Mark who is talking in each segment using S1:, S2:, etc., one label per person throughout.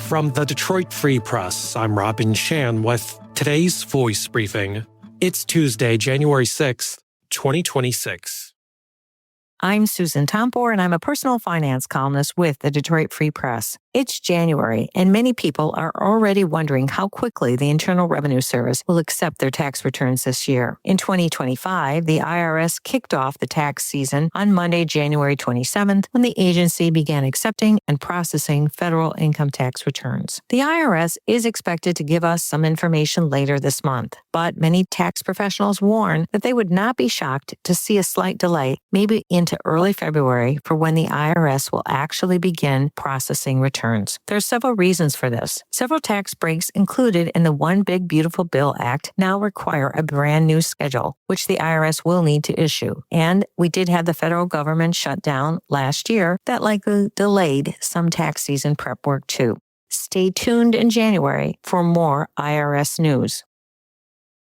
S1: From the Detroit Free Press, I'm Robin Chan with today's Voice Briefing. It's Tuesday, January 6th, 2026.
S2: I'm Susan Tompor, and I'm a personal finance columnist with the Detroit Free Press. It's January, and many people are already wondering how quickly the Internal Revenue Service will accept their tax returns this year. In 2025, the IRS kicked off the tax season on Monday, January 27th, when the agency began accepting and processing federal income tax returns. The IRS is expected to give us some information later this month, but many tax professionals warn that they would not be shocked to see a slight delay, maybe into early February, for when the IRS will actually begin processing returns. There are several reasons for this. Several tax breaks included in the One Big Beautiful Bill Act now require a brand new schedule, which the IRS will need to issue. And we did have the federal government shut down last year that likely delayed some tax season prep work too. Stay tuned in January for more IRS news.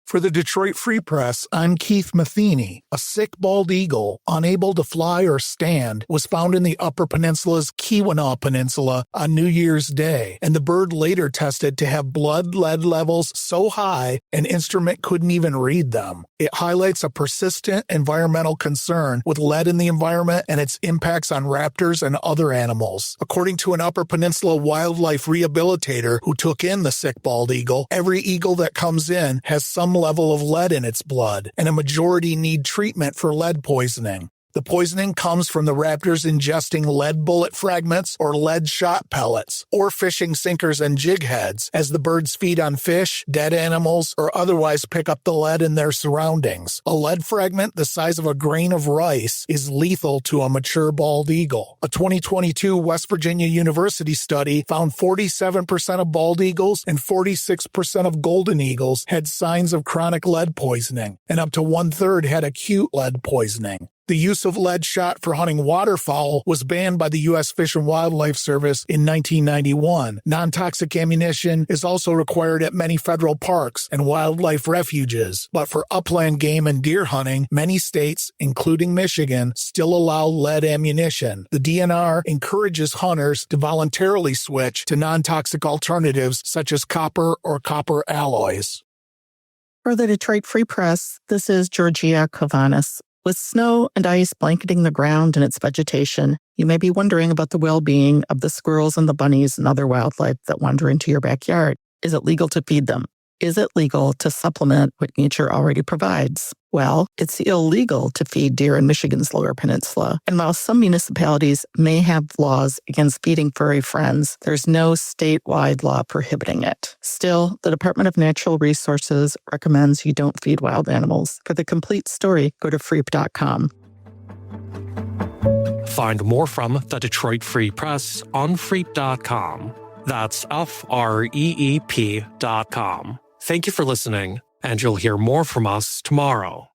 S3: For the Detroit Free Press, I'm Keith Matheny. A sick bald eagle, unable to fly or stand, was found in the Upper Peninsula's Keweenaw Peninsula on New Year's Day, and the bird later tested to have blood lead levels so high an instrument couldn't even read them. It highlights a persistent environmental concern with lead in the environment and its impacts on raptors and other animals. According to an Upper Peninsula wildlife rehabilitator who took in the sick bald eagle, every eagle that comes in has some level of lead in its blood, and a majority need treatment for lead poisoning. The poisoning comes from the raptors ingesting lead bullet fragments or lead shot pellets, or fishing sinkers and jig heads, as the birds feed on fish, dead animals, or otherwise pick up the lead in their surroundings. A lead fragment the size of a grain of rice is lethal to a mature bald eagle. A 2022 West Virginia University study found 47% of bald eagles and 46% of golden eagles had signs of chronic lead poisoning, and up to 1/3 had acute lead poisoning. The use of lead shot for hunting waterfowl was banned by the U.S. Fish and Wildlife Service in 1991. Non-toxic ammunition is also required at many federal parks and wildlife refuges. But for upland game and deer hunting, many states, including Michigan, still allow lead ammunition. The DNR encourages hunters to voluntarily switch to non-toxic alternatives such as copper or copper alloys.
S4: For the Detroit Free Press, this is Georgia Kovanis. With snow and ice blanketing the ground and its vegetation, you may be wondering about the well-being of the squirrels and the bunnies and other wildlife that wander into your backyard. Is it legal to feed them? Is it legal to supplement what nature already provides? Well, it's illegal to feed deer in Michigan's Lower Peninsula. And while some municipalities may have laws against feeding furry friends, there's no statewide law prohibiting it. Still, the Department of Natural Resources recommends you don't feed wild animals. For the complete story, go to freep.com.
S1: Find more from the Detroit Free Press on freep.com. That's FREEP.com. Thank you for listening, and you'll hear more from us tomorrow.